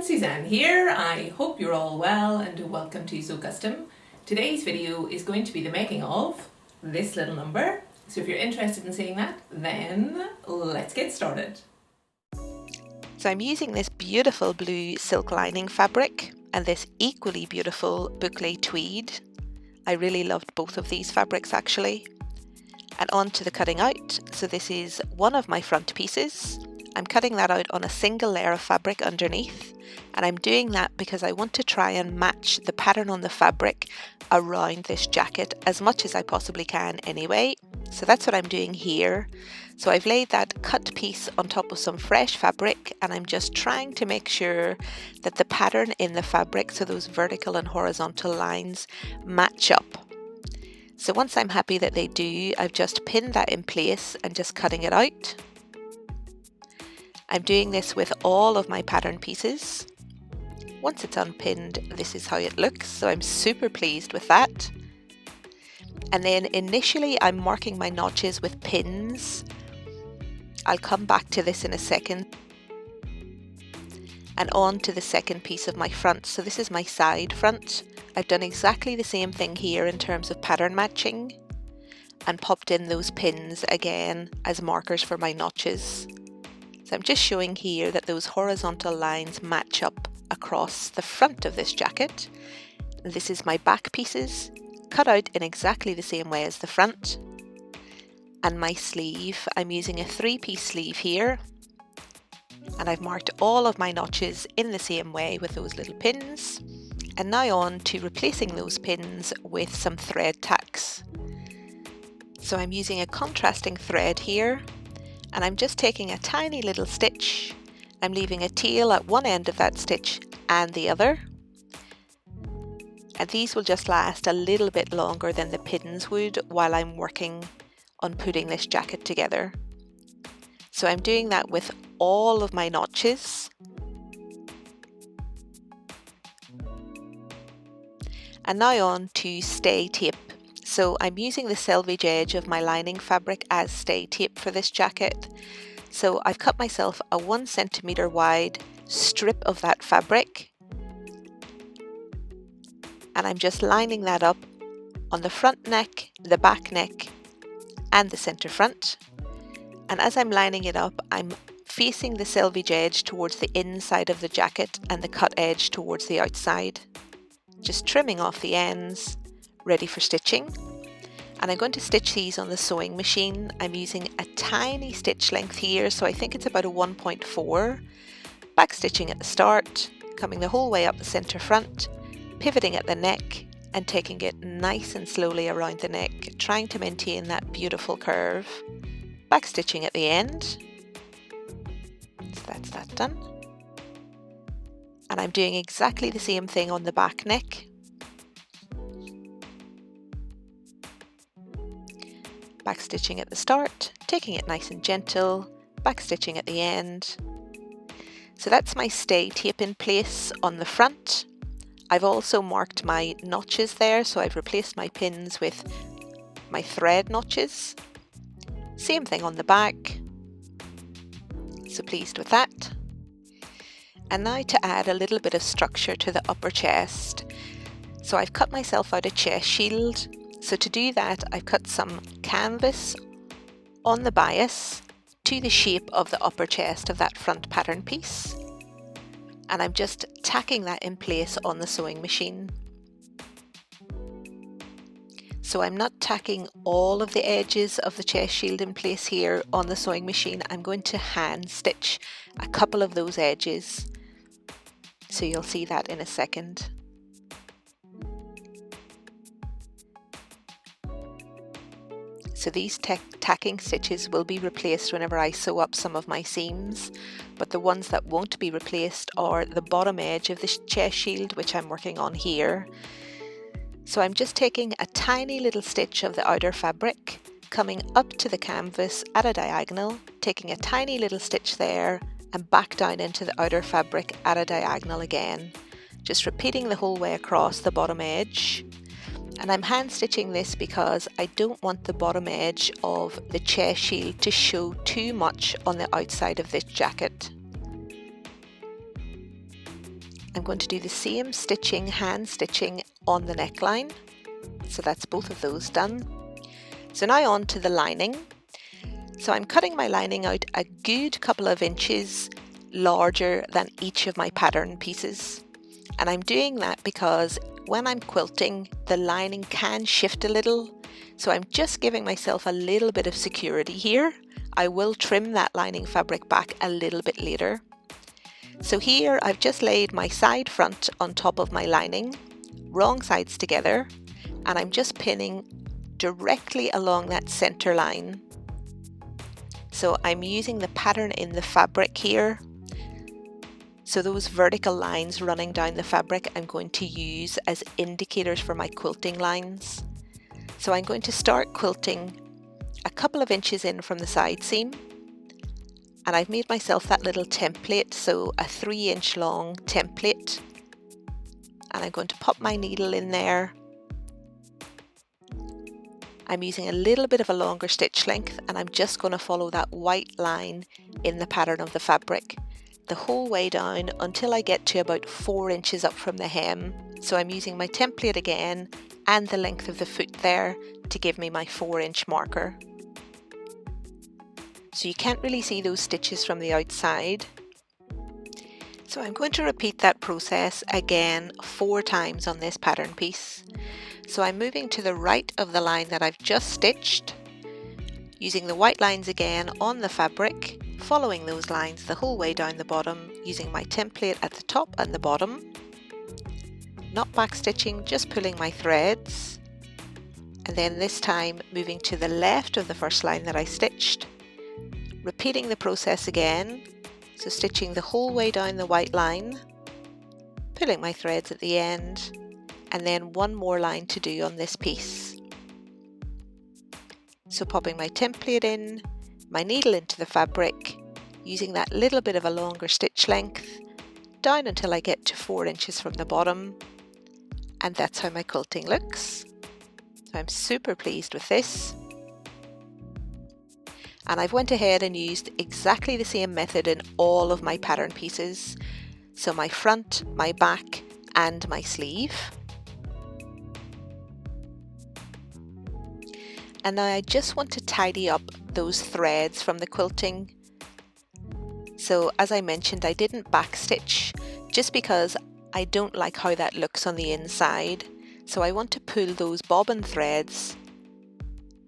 Susanne here. I hope you're all well and welcome to Sew Custom. Today's video is going to be the making of this little number. So if you're interested in seeing that, then let's get started. So I'm using this beautiful blue silk lining fabric and this equally beautiful Boucle tweed. I really loved both of these fabrics actually. And on to the cutting out. So this is one of my front pieces. I'm cutting that out on a single layer of fabric underneath, and I'm doing that because I want to try and match the pattern on the fabric around this jacket as much as I possibly can anyway. So that's what I'm doing here. So I've laid that cut piece on top of some fresh fabric, and I'm just trying to make sure that the pattern in the fabric, so those vertical and horizontal lines, match up. So once I'm happy that they do, I've just pinned that in place and just cutting it out. I'm doing this with all of my pattern pieces. Once it's unpinned, this is how it looks, so I'm super pleased with that. And then initially I'm marking my notches with pins. I'll come back to this in a second. And on to the second piece of my front. So this is my side front. I've done exactly the same thing here in terms of pattern matching and popped in those pins again as markers for my notches. So I'm just showing here that those horizontal lines match up across the front of this jacket. This is my back pieces, cut out in exactly the same way as the front. And my sleeve, I'm using a 3-piece sleeve here. And I've marked all of my notches in the same way with those little pins. And now on to replacing those pins with some thread tacks. So I'm using a contrasting thread here. And I'm just taking a tiny little stitch. I'm leaving a tail at one end of that stitch and the other. And these will just last a little bit longer than the pins would while I'm working on putting this jacket together. So I'm doing that with all of my notches. And now on to stay tape. So I'm using the selvage edge of my lining fabric as stay tape for this jacket. So I've cut myself a 1 centimeter wide strip of that fabric. And I'm just lining that up on the front neck, the back neck, and the center front. And as I'm lining it up, I'm facing the selvage edge towards the inside of the jacket and the cut edge towards the outside. Just trimming off the ends, ready for stitching. And I'm going to stitch these on the sewing machine. I'm using a tiny stitch length here, so I think it's about a 1.4. Back stitching at the start, coming the whole way up the center front, pivoting at the neck and taking it nice and slowly around the neck, trying to maintain that beautiful curve. Back stitching at the end. So that's that done. And I'm doing exactly the same thing on the back neck. Back stitching at the start, taking it nice and gentle, back stitching at the end. So that's my stay tape in place on the front. I've also marked my notches there, so I've replaced my pins with my thread notches. Same thing on the back. So pleased with that. And now to add a little bit of structure to the upper chest. So I've cut myself out a chest shield. So to do that, I've cut some canvas on the bias to the shape of the upper chest of that front pattern piece. And I'm just tacking that in place on the sewing machine. So I'm not tacking all of the edges of the chest shield in place here on the sewing machine. I'm going to hand stitch a couple of those edges. So you'll see that in a second. So these tacking stitches will be replaced whenever I sew up some of my seams, but the ones that won't be replaced are the bottom edge of the chest shield, which I'm working on here. So I'm just taking a tiny little stitch of the outer fabric, coming up to the canvas at a diagonal, taking a tiny little stitch there and back down into the outer fabric at a diagonal again, just repeating the whole way across the bottom edge. And I'm hand stitching this because I don't want the bottom edge of the chest shield to show too much on the outside of this jacket. I'm going to do the same stitching, hand stitching on the neckline. So that's both of those done. So now on to the lining. So I'm cutting my lining out a good couple of inches larger than each of my pattern pieces. And I'm doing that because when I'm quilting, the lining can shift a little. So I'm just giving myself a little bit of security here. I will trim that lining fabric back a little bit later. So here I've just laid my side front on top of my lining, wrong sides together, and I'm just pinning directly along that center line. So I'm using the pattern in the fabric here. So those vertical lines running down the fabric I'm going to use as indicators for my quilting lines. So I'm going to start quilting a couple of inches in from the side seam. And I've made myself that little template, so a 3-inch long template. And I'm going to pop my needle in there. I'm using a little bit of a longer stitch length, and I'm just going to follow that white line in the pattern of the fabric the whole way down until I get to about 4 inches up from the hem. So I'm using my template again and the length of the foot there to give me my 4-inch marker. So you can't really see those stitches from the outside. So I'm going to repeat that process again 4 times on this pattern piece. So I'm moving to the right of the line that I've just stitched, using the white lines again on the fabric, following those lines the whole way down the bottom, using my template at the top and the bottom, not back stitching, just pulling my threads, and then this time moving to the left of the first line that I stitched, repeating the process again, so stitching the whole way down the white line, pulling my threads at the end, and then one more line to do on this piece. So popping my template in, my needle into the fabric, using that little bit of a longer stitch length, down until I get to 4 inches from the bottom, and that's how my quilting looks. So I'm super pleased with this. And I've went ahead and used exactly the same method in all of my pattern pieces. So my front, my back, and my sleeve. And now I just want to tidy up those threads from the quilting. So as I mentioned, I didn't backstitch just because I don't like how that looks on the inside. So I want to pull those bobbin threads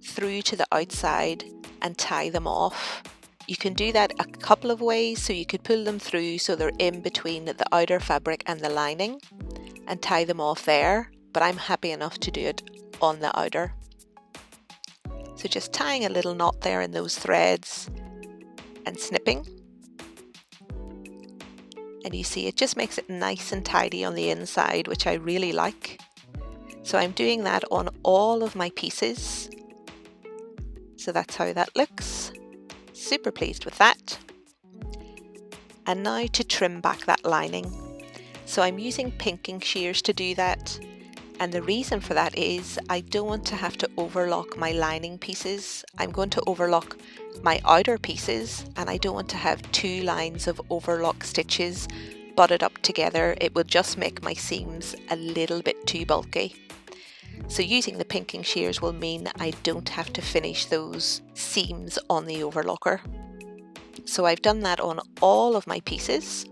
through to the outside and tie them off. You can do that a couple of ways, so you could pull them through so they're in between the outer fabric and the lining and tie them off there, but I'm happy enough to do it on the outer. So just tying a little knot there in those threads and snipping. And you see it just makes it nice and tidy on the inside, which I really like. So I'm doing that on all of my pieces. So that's how that looks. Super pleased with that. And now to trim back that lining. So I'm using pinking shears to do that. And the reason for that is I don't want to have to overlock my lining pieces. I'm going to overlock my outer pieces, and I don't want to have 2 lines of overlock stitches butted up together. It will just make my seams a little bit too bulky. So using the pinking shears will mean I don't have to finish those seams on the overlocker. So I've done that on all of my pieces.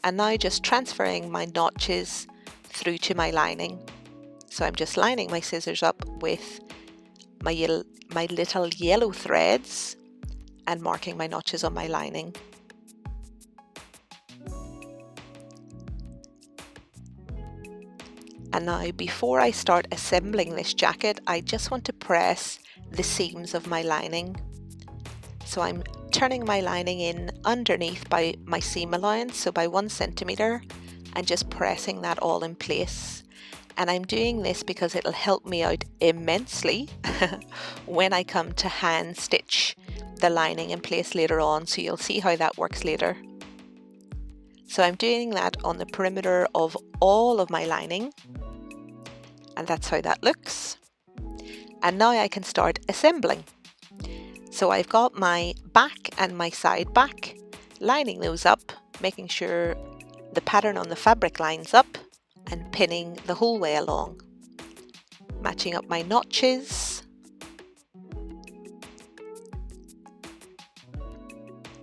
And now just transferring my notches through to my lining. So I'm just lining my scissors up with my little yellow threads and marking my notches on my lining. And now before I start assembling this jacket, I just want to press the seams of my lining. So I'm turning my lining in underneath by my seam allowance, so by 1 centimetre, and just pressing that all in place. And I'm doing this because it'll help me out immensely when I come to hand stitch the lining in place later on, so you'll see how that works later. So I'm doing that on the perimeter of all of my lining, and that's how that looks. And now I can start assembling. So I've got my back and my side back, lining those up, making sure the pattern on the fabric lines up and pinning the whole way along. Matching up my notches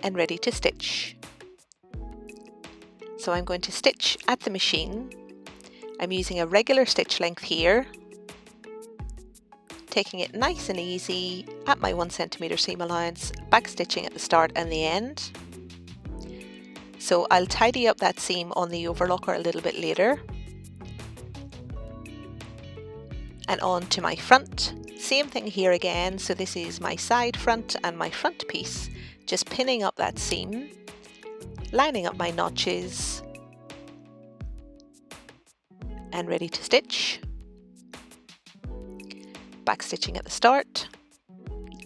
and ready to stitch. So I'm going to stitch at the machine. I'm using a regular stitch length here, taking it nice and easy at my 1 centimeter seam allowance, back stitching at the start and the end. So I'll tidy up that seam on the overlocker a little bit later. And on to my front. Same thing here again, so this is my side front and my front piece. Just pinning up that seam, lining up my notches and ready to stitch. Back stitching at the start,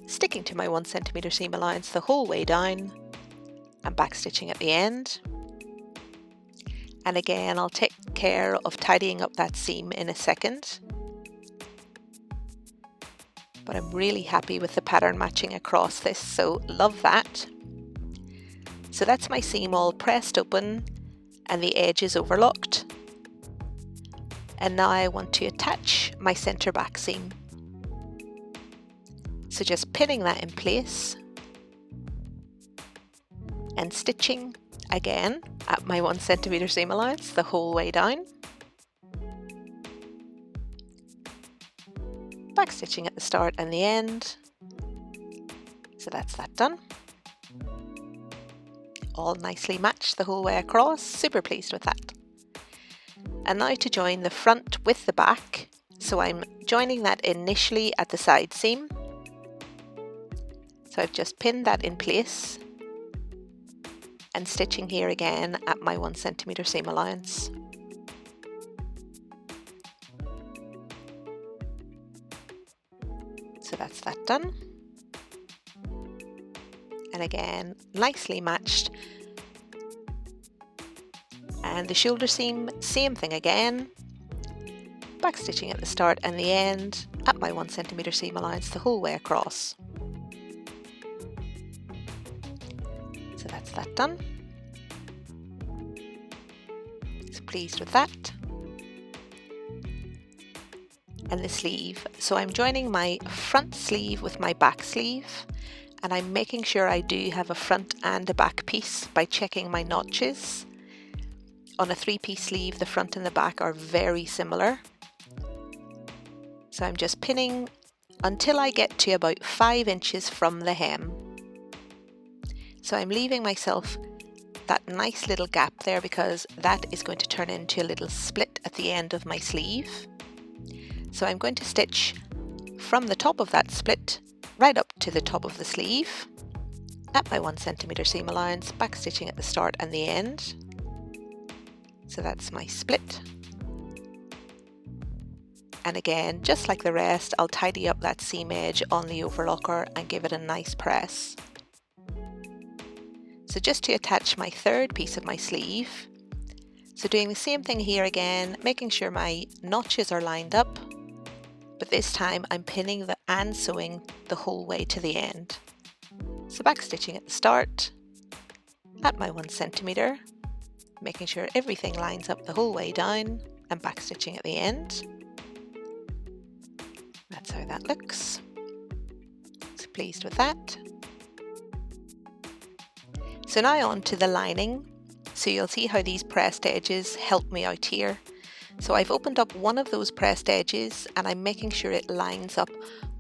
sticking to my 1 centimeter seam allowance the whole way down and back stitching at the end. And again, I'll take care of tidying up that seam in a second. But I'm really happy with the pattern matching across this, so love that. So that's my seam all pressed open and the edge is overlocked. And now I want to attach my centre back seam. So just pinning that in place and stitching again at my 1 centimeter seam allowance the whole way down. Back stitching at the start and the end. So that's that done. All nicely matched the whole way across, super pleased with that. And now to join the front with the back. So I'm joining that initially at the side seam. So I've just pinned that in place and stitching here again at my 1 centimeter seam allowance. So that's that done. And again, nicely matched. And the shoulder seam, same thing again. Back stitching at the start and the end at my 1 centimeter seam allowance the whole way across. So that's that done. So pleased with that. And the sleeve. So I'm joining my front sleeve with my back sleeve, and I'm making sure I do have a front and a back piece by checking my notches. On a 3-piece sleeve, the front and the back are very similar. So I'm just pinning until I get to about 5 inches from the hem. So I'm leaving myself that nice little gap there because that is going to turn into a little split at the end of my sleeve. So I'm going to stitch from the top of that split right up to the top of the sleeve at my 1 centimeter seam allowance, back stitching at the start and the end. So that's my split. And again, just like the rest, I'll tidy up that seam edge on the overlocker and give it a nice press. So just to attach my third piece of my sleeve, so doing the same thing here again, making sure my notches are lined up, but this time I'm pinning and sewing the whole way to the end. So back stitching at the start, at my 1 centimeter, making sure everything lines up the whole way down, and back stitching at the end. That's how that looks. So pleased with that. So now on to the lining. So you'll see how these pressed edges help me out here. So I've opened up one of those pressed edges and I'm making sure it lines up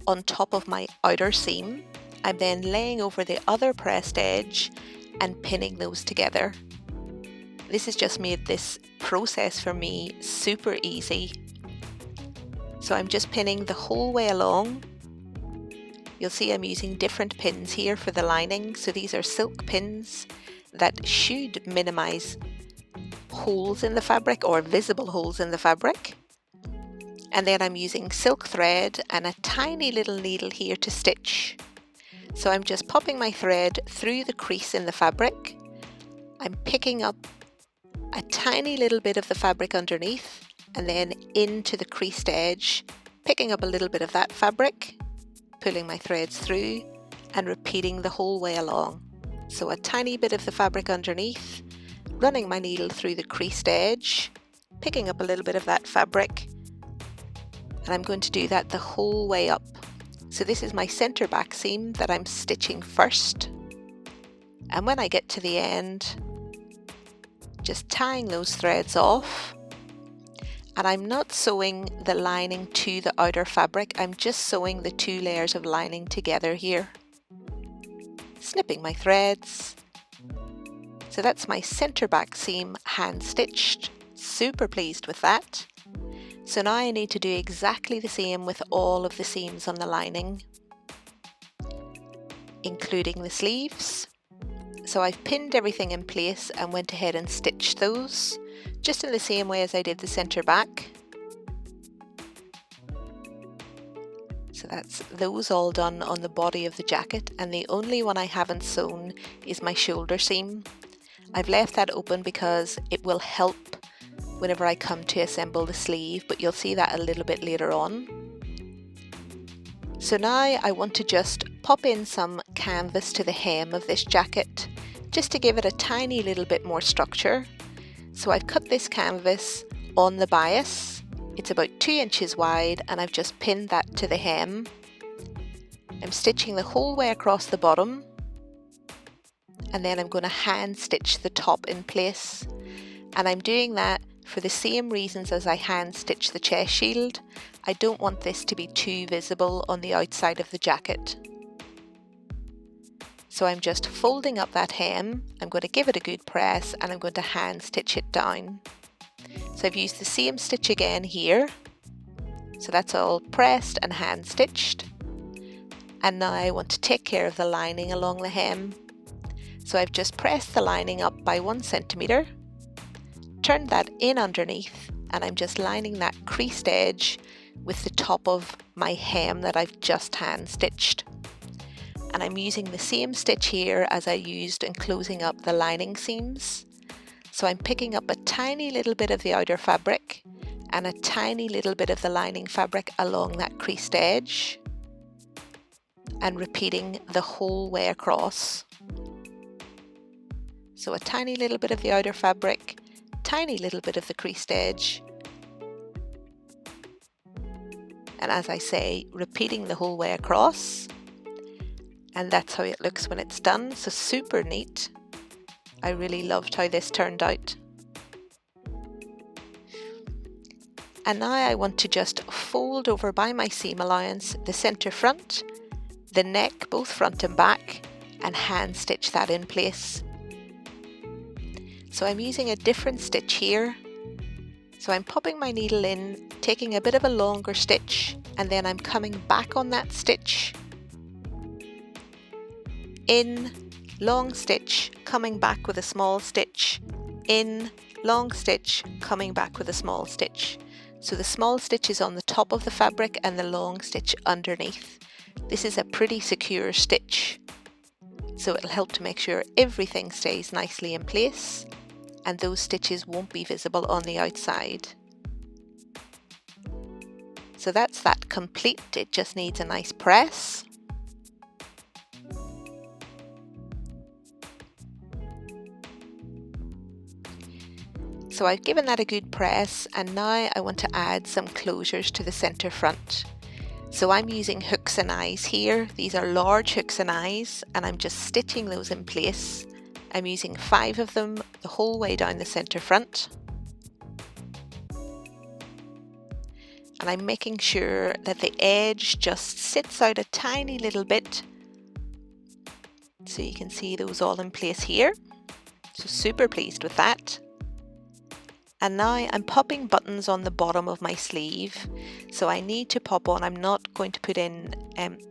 on top of my outer seam. I'm then laying over the other pressed edge and pinning those together. This has just made this process for me super easy. So I'm just pinning the whole way along. You'll see I'm using different pins here for the lining. So these are silk pins that should minimize holes in the fabric or visible holes in the fabric. And then I'm using silk thread and a tiny little needle here to stitch. So I'm just popping my thread through the crease in the fabric. I'm picking up a tiny little bit of the fabric underneath and then into the creased edge, picking up a little bit of that fabric, pulling my threads through and repeating the whole way along. So a tiny bit of the fabric underneath, running my needle through the creased edge, picking up a little bit of that fabric, and I'm going to do that the whole way up. So this is my center back seam that I'm stitching first, and when I get to the end, just tying those threads off. And I'm not sewing the lining to the outer fabric, I'm just sewing the 2 layers of lining together here. Snipping my threads. So that's my center back seam hand stitched. Super pleased with that. So now I need to do exactly the same with all of the seams on the lining, including the sleeves. So I've pinned everything in place and went ahead and stitched those, just in the same way as I did the center back. So that's those all done on the body of the jacket, and the only one I haven't sewn is my shoulder seam. I've left that open because it will help whenever I come to assemble the sleeve, but you'll see that a little bit later on. So now I want to just pop in some canvas to the hem of this jacket, just to give it a tiny little bit more structure. So I've cut this canvas on the bias. It's about 2 inches wide, and I've just pinned that to the hem. I'm stitching the whole way across the bottom, and then I'm going to hand stitch the top in place. And I'm doing that for the same reasons as I hand stitch the chest shield. I don't want this to be too visible on the outside of the jacket. So I'm just folding up that hem, I'm going to give it a good press, and I'm going to hand stitch it down. So I've used the same stitch again here. So that's all pressed and hand stitched. And now I want to take care of the lining along the hem. So I've just pressed the lining up by 1 centimetre, turned that in underneath, and I'm just lining that creased edge with the top of my hem that I've just hand stitched. And I'm using the same stitch here as I used in closing up the lining seams. So I'm picking up a tiny little bit of the outer fabric and a tiny little bit of the lining fabric along that creased edge, and repeating the whole way across. So a tiny little bit of the outer fabric, tiny little bit of the creased edge, and as I say, repeating the whole way across. And that's how it looks when it's done, so super neat. I really loved how this turned out. And now I want to just fold over by my seam allowance the centre front, the neck, both front and back, and hand stitch that in place. So I'm using a different stitch here. So I'm popping my needle in, taking a bit of a longer stitch, and then I'm coming back on that stitch, in, long stitch, coming back with a small stitch, in, long stitch, coming back with a small stitch. So the small stitch is on the top of the fabric and the long stitch underneath. This is a pretty secure stitch, so it'll help to make sure everything stays nicely in place and those stitches won't be visible on the outside. So that's that complete. It just needs a nice press. So I've given that a good press, and now I want to add some closures to the centre front. So I'm using hooks and eyes here. These are large hooks and eyes, and I'm just stitching those in place. I'm using 5 of them the whole way down the centre front. And I'm making sure that the edge just sits out a tiny little bit. So you can see those all in place here. So super pleased with that. And now I'm popping buttons on the bottom of my sleeve. So I need to pop on, I'm not going to put in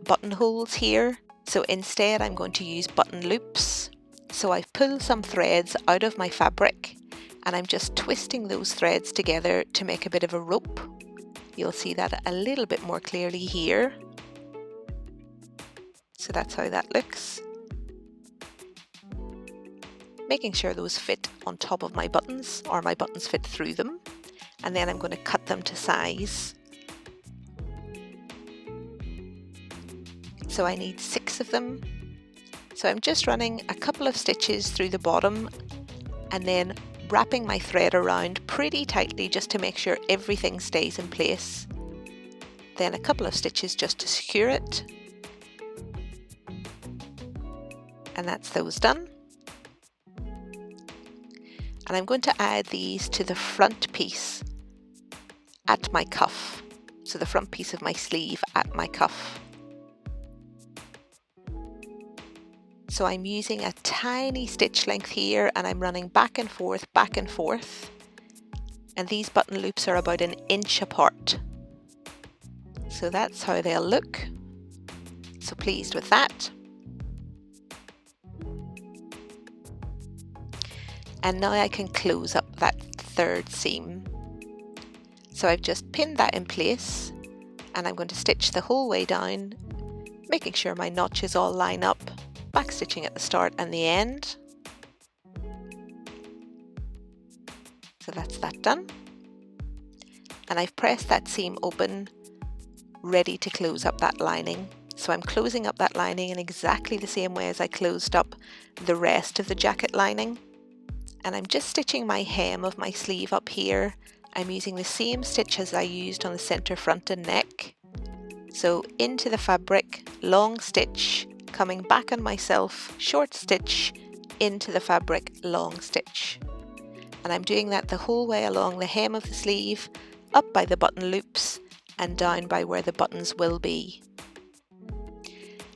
buttonholes here. So instead I'm going to use button loops. So I've pulled some threads out of my fabric, and I'm just twisting those threads together to make a bit of a rope. You'll see that a little bit more clearly here. So that's how that looks. Making sure those fit on top of my buttons, or my buttons fit through them, and then I'm going to cut them to size. So I need 6 of them. So I'm just running a couple of stitches through the bottom and then wrapping my thread around pretty tightly just to make sure everything stays in place. Then a couple of stitches just to secure it. And that's those done. And I'm going to add these to the front piece at my cuff. So the front piece of my sleeve at my cuff. So I'm using a tiny stitch length here and I'm running back and forth. And these button loops are about 1 inch apart. So that's how they'll look. So pleased with that. And now I can close up that third seam. So I've just pinned that in place and I'm going to stitch the whole way down, making sure my notches all line up, back stitching at the start and the end. So that's that done. And I've pressed that seam open, ready to close up that lining. So I'm closing up that lining in exactly the same way as I closed up the rest of the jacket lining. And I'm just stitching my hem of my sleeve up here. I'm using the same stitch as I used on the center front and neck. So into the fabric, long stitch, coming back on myself, short stitch, into the fabric, long stitch. And I'm doing that the whole way along the hem of the sleeve, up by the button loops and down by where the buttons will be.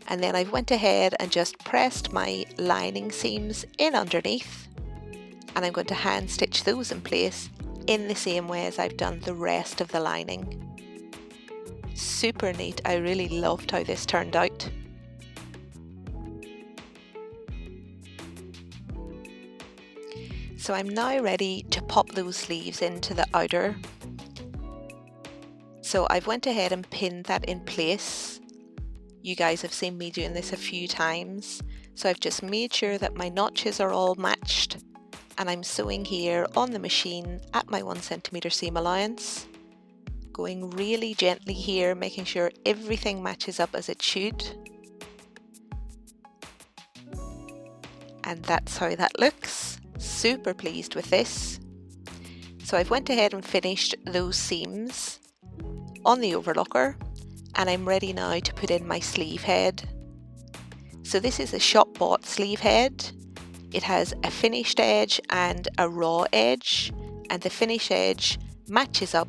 And then I went ahead and just pressed my lining seams in underneath, and I'm going to hand stitch those in place in the same way as I've done the rest of the lining. Super neat. I really loved how this turned out. So I'm now ready to pop those sleeves into the outer. So I've went ahead and pinned that in place. You guys have seen me doing this a few times. So I've just made sure that my notches are all matched, and I'm sewing here on the machine at my 1 centimeter seam allowance, going really gently here, making sure everything matches up as it should. And that's how that looks. Super pleased with this. So I've went ahead and finished those seams on the overlocker, and I'm ready now to put in my sleeve head. So this is a shop bought sleeve head. It has a finished edge and a raw edge, and the finished edge matches up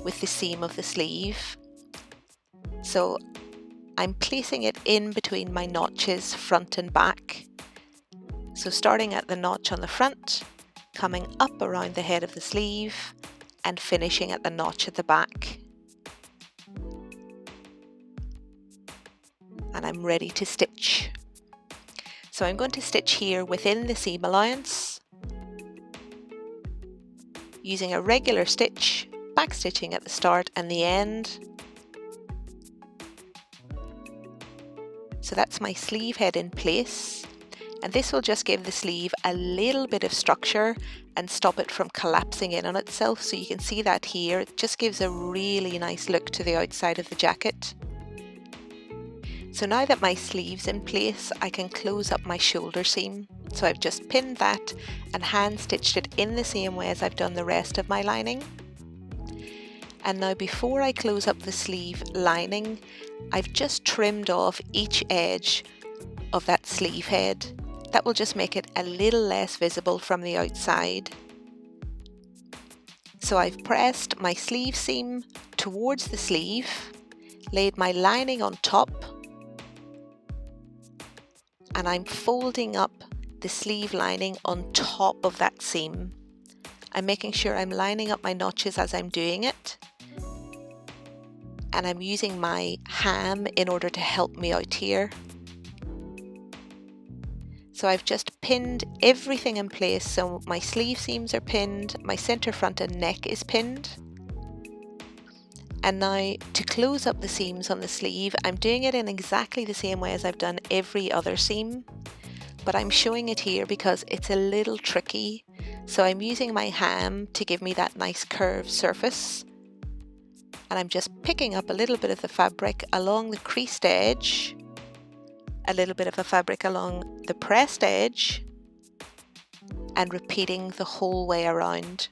with the seam of the sleeve. So I'm placing it in between my notches front and back. So starting at the notch on the front, coming up around the head of the sleeve and finishing at the notch at the back. And I'm ready to stitch. So I'm going to stitch here within the seam allowance, using a regular stitch, back stitching at the start and the end. So that's my sleeve head in place, and this will just give the sleeve a little bit of structure and stop it from collapsing in on itself. So you can see that here, it just gives a really nice look to the outside of the jacket. So now that my sleeve's in place, I can close up my shoulder seam. So I've just pinned that and hand stitched it in the same way as I've done the rest of my lining. And now before I close up the sleeve lining, I've just trimmed off each edge of that sleeve head. That will just make it a little less visible from the outside. So I've pressed my sleeve seam towards the sleeve, laid my lining on top, and I'm folding up the sleeve lining on top of that seam. I'm making sure I'm lining up my notches as I'm doing it, and I'm using my ham in order to help me out here. So I've just pinned everything in place. So my sleeve seams are pinned, my center front and neck is pinned. And now to close up the seams on the sleeve, I'm doing it in exactly the same way as I've done every other seam, but I'm showing it here because it's a little tricky. So I'm using my ham to give me that nice curved surface, and I'm just picking up a little bit of the fabric along the creased edge, a little bit of the fabric along the pressed edge, and repeating the whole way around.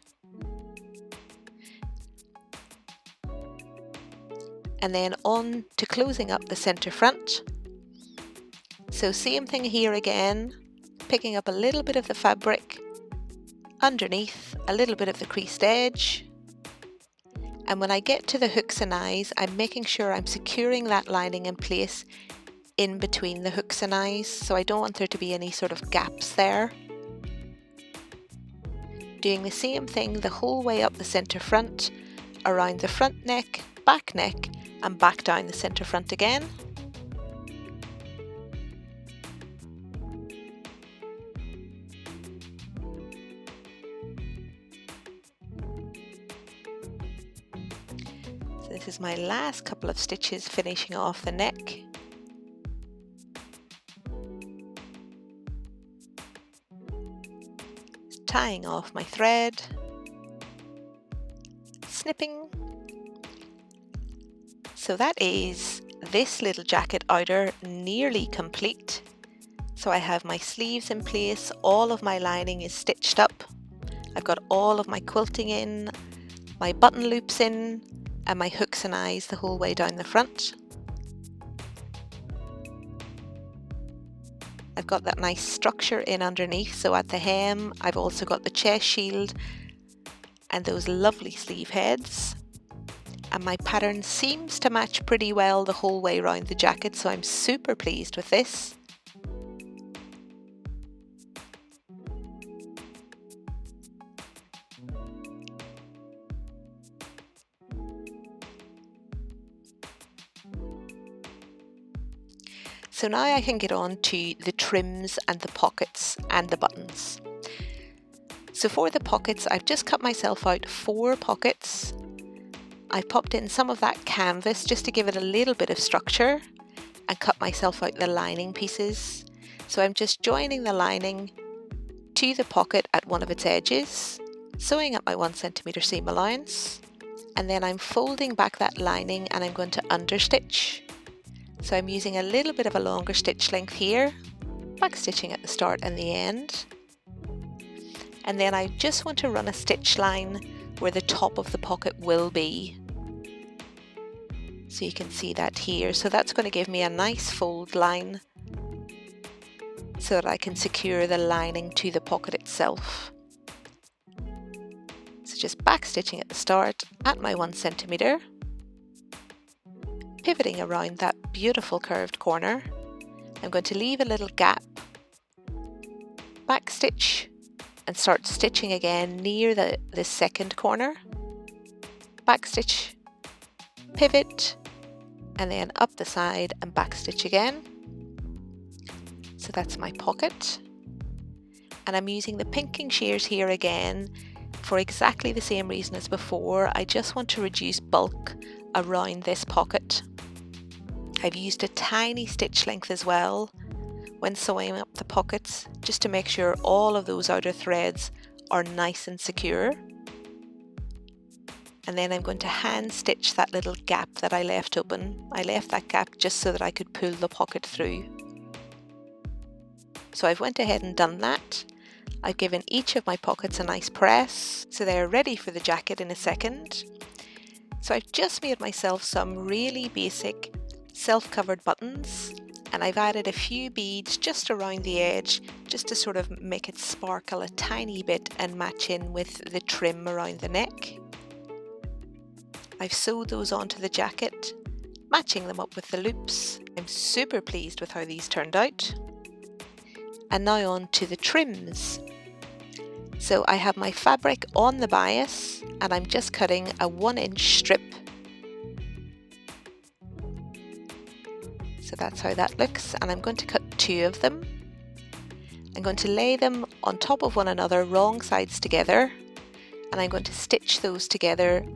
And then on to closing up the center front. So same thing here again, picking up a little bit of the fabric underneath, a little bit of the creased edge. And when I get to the hooks and eyes, I'm making sure I'm securing that lining in place in between the hooks and eyes, so I don't want there to be any sort of gaps there. Doing the same thing the whole way up the center front, around the front neck, and back down the center front again. So this is my last couple of stitches finishing off the neck. Tying off my thread, snipping. So that is this little jacket outer nearly complete. So I have my sleeves in place, all of my lining is stitched up. I've got all of my quilting in, my button loops in, and my hooks and eyes the whole way down the front. I've got that nice structure in underneath, so at the hem I've also got the chest shield and those lovely sleeve heads. And my pattern seems to match pretty well the whole way around the jacket, so I'm super pleased with this. So now I can get on to the trims and the pockets and the buttons. So for the pockets, I've just cut myself out 4 pockets. I've popped in some of that canvas just to give it a little bit of structure and cut myself out the lining pieces. So I'm just joining the lining to the pocket at one of its edges, sewing up my 1 centimeter seam allowance, and then I'm folding back that lining and I'm going to understitch. So I'm using a little bit of a longer stitch length here, back stitching at the start and the end. And then I just want to run a stitch line where the top of the pocket will be. So you can see that here. So that's going to give me a nice fold line so that I can secure the lining to the pocket itself. So just back stitching at the start at my 1 centimeter. Pivoting around that beautiful curved corner. I'm going to leave a little gap, back stitch, and start stitching again near the second corner. Back stitch, pivot, and then up the side and back stitch again. So that's my pocket. And I'm using the pinking shears here again for exactly the same reason as before. I just want to reduce bulk around this pocket. I've used a tiny stitch length as well when sewing up the pockets, just to make sure all of those outer threads are nice and secure. And then I'm going to hand stitch that little gap that I left open. I left that gap just so that I could pull the pocket through. So I've went ahead and done that. I've given each of my pockets a nice press, so they're ready for the jacket in a second. So I've just made myself some really basic self-covered buttons, and I've added a few beads just around the edge just to sort of make it sparkle a tiny bit and match in with the trim around the neck. I've sewed those onto the jacket, matching them up with the loops. I'm super pleased with how these turned out. And now on to the trims. So I have my fabric on the bias and I'm just cutting a 1-inch strip. So that's how that looks, and I'm going to cut 2 of them. I'm going to lay them on top of one another, wrong sides together, and I'm going to stitch those together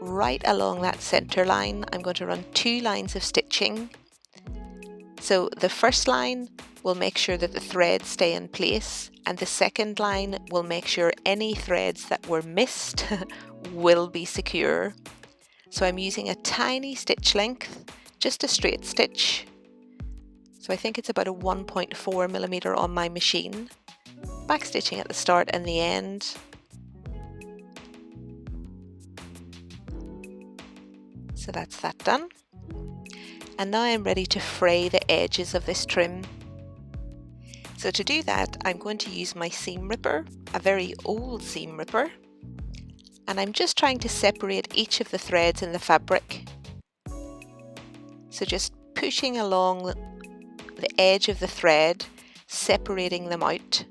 right along that center line. I'm going to run 2 lines of stitching. So the first line will make sure that the threads stay in place, and the second line will make sure any threads that were missed will be secure. So I'm using a tiny stitch length, just a straight stitch. So I think it's about a 1.4 millimeter on my machine. backstitching at the start and the end. So that's that done. And now I'm ready to fray the edges of this trim. So to do that, I'm going to use my seam ripper, a very old seam ripper, and I'm just trying to separate each of the threads in the fabric. So just pushing along the edge of the thread, separating them out.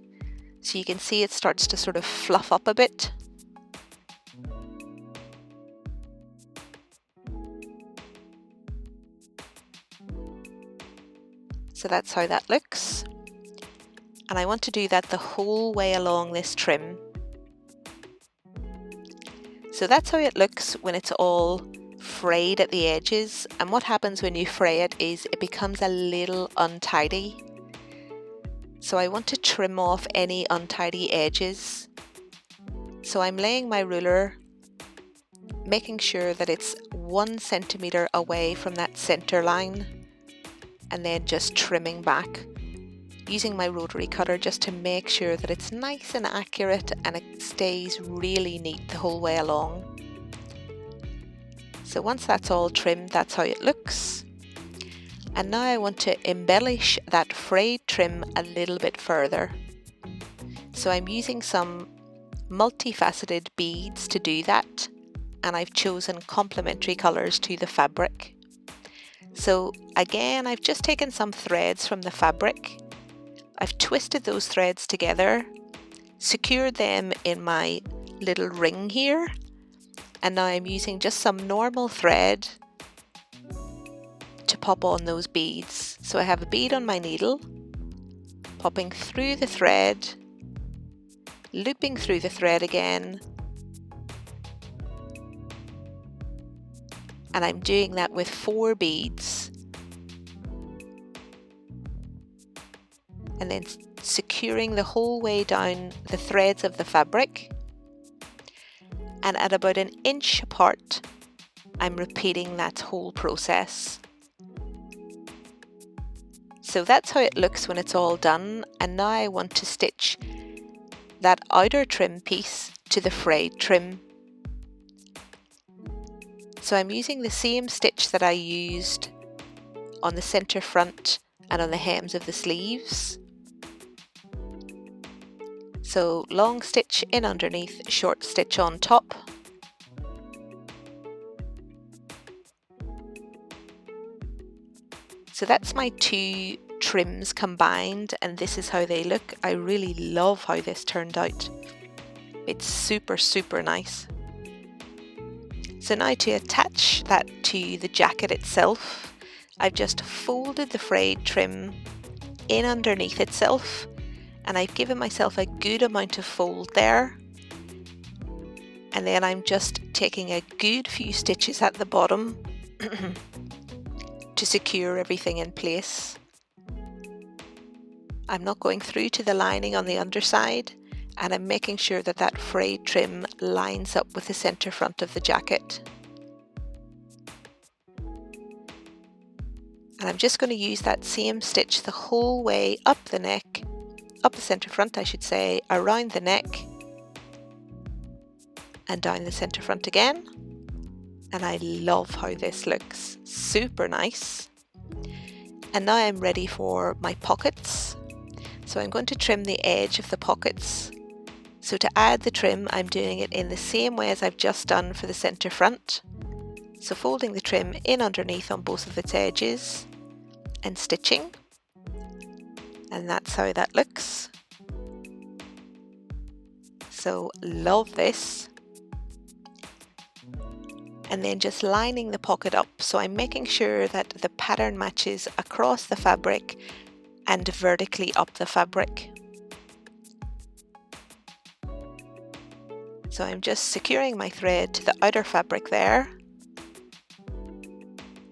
So you can see it starts to sort of fluff up a bit. So that's how that looks. And I want to do that the whole way along this trim. So that's how it looks when it's all frayed at the edges, and what happens when you fray it is it becomes a little untidy. So I want to trim off any untidy edges. So I'm laying my ruler, making sure that it's 1 centimeter away from that center line, and then just trimming back, using my rotary cutter just to make sure that it's nice and accurate and it stays really neat the whole way along. So once that's all trimmed, that's how it looks. And now I want to embellish that frayed trim a little bit further. So I'm using some multifaceted beads to do that, and I've chosen complementary colours to the fabric. So again, I've just taken some threads from the fabric. I've twisted those threads together, secured them in my little ring here, and now I'm using just some normal thread to pop on those beads. So I have a bead on my needle, popping through the thread, looping through the thread again, and I'm doing that with 4 beads. And then securing the whole way down the threads of the fabric, and at about 1 inch apart I'm repeating that whole process. So that's how it looks when it's all done, and now I want to stitch that outer trim piece to the frayed trim. So I'm using the same stitch that I used on the centre front and on the hems of the sleeves. So long stitch in underneath, short stitch on top. So that's my 2 trims combined, and this is how they look. I really love how this turned out. It's super, super nice. So now to attach that to the jacket itself, I've just folded the frayed trim in underneath itself, and I've given myself a good amount of fold there, and then I'm just taking a good few stitches at the bottom to secure everything in place. I'm not going through to the lining on the underside, and I'm making sure that that frayed trim lines up with the centre front of the jacket. And I'm just going to use that same stitch the whole way up the neck, up the centre front I should say, around the neck and down the centre front again. And I love how this looks, super nice. And now I'm ready for my pockets. So I'm going to trim the edge of the pockets. So to add the trim, I'm doing it in the same way as I've just done for the centre front. So folding the trim in underneath on both of its edges and stitching. And that's how that looks. So love this. And then just lining the pocket up. So I'm making sure that the pattern matches across the fabric and vertically up the fabric. So I'm just securing my thread to the outer fabric there,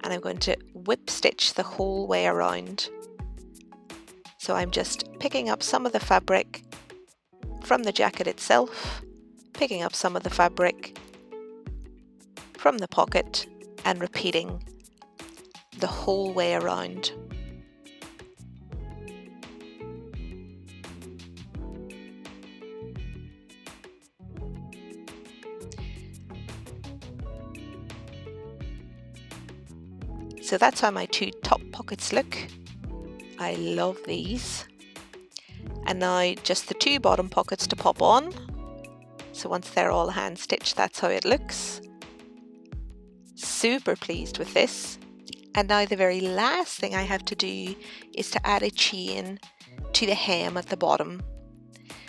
and I'm going to whip stitch the whole way around. So I'm just picking up some of the fabric from the jacket itself, picking up some of the fabric from the pocket and repeating the whole way around. So that's how my two top pockets look. I love these. And now just the two bottom pockets to pop on. So once they're all hand stitched, that's how it looks. Super pleased with this. And now the very last thing I have to do is to add a chain to the hem at the bottom.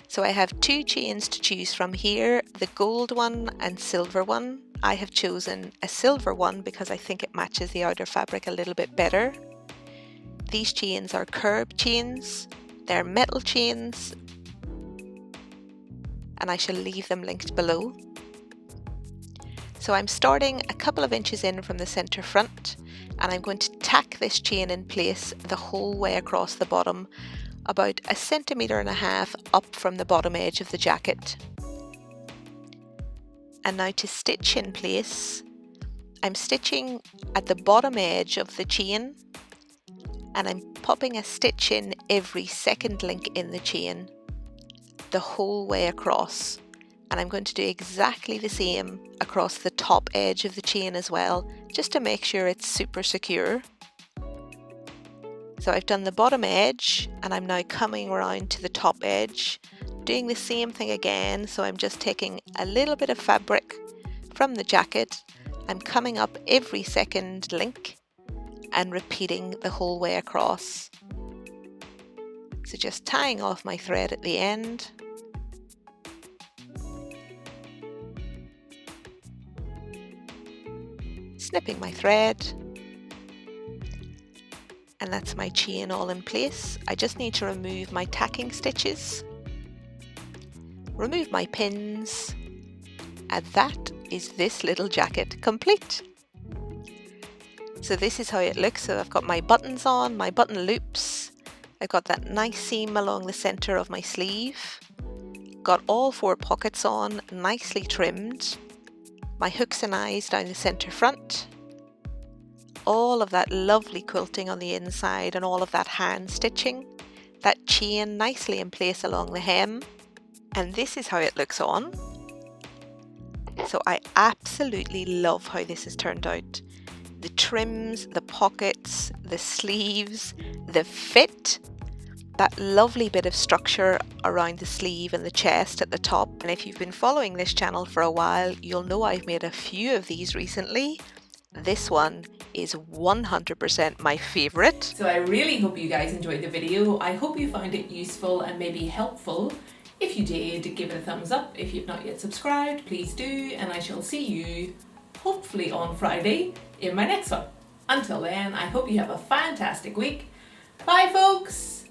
So I have two chains to choose from here, the gold one and silver one. I have chosen a silver one because I think it matches the outer fabric a little bit better. These chains are curb chains, they're metal chains, and I shall leave them linked below. So I'm starting a couple of inches in from the center front, and I'm going to tack this chain in place the whole way across the bottom, about 1.5 centimeters up from the bottom edge of the jacket. And now to stitch in place, I'm stitching at the bottom edge of the chain, and I'm popping a stitch in every second link in the chain, the whole way across. And I'm going to do exactly the same across the top edge of the chain as well, just to make sure it's super secure. So I've done the bottom edge, and I'm now coming around to the top edge, doing the same thing again. So I'm just taking a little bit of fabric from the jacket, I'm coming up every second link and repeating the whole way across. So just tying off my thread at the end. Snipping my thread, and that's my chain all in place. I just need to remove my tacking stitches, remove my pins, and that is this little jacket complete. So this is how it looks. So I've got my buttons on, my button loops, I've got that nice seam along the center of my sleeve, got all 4 pockets on, nicely trimmed, my hooks and eyes down the center front, all of that lovely quilting on the inside and all of that hand stitching, that chain nicely in place along the hem, and this is how it looks on. So I absolutely love how this has turned out. The trims, the pockets, the sleeves, the fit, that lovely bit of structure around the sleeve and the chest at the top. And if you've been following this channel for a while, you'll know I've made a few of these recently. This one is 100% my favourite. So I really hope you guys enjoyed the video. I hope you found it useful and maybe helpful. If you did, give it a thumbs up. If you've not yet subscribed, please do, and I shall see you hopefully on Friday in my next one. Until then, I hope you have a fantastic week. Bye folks!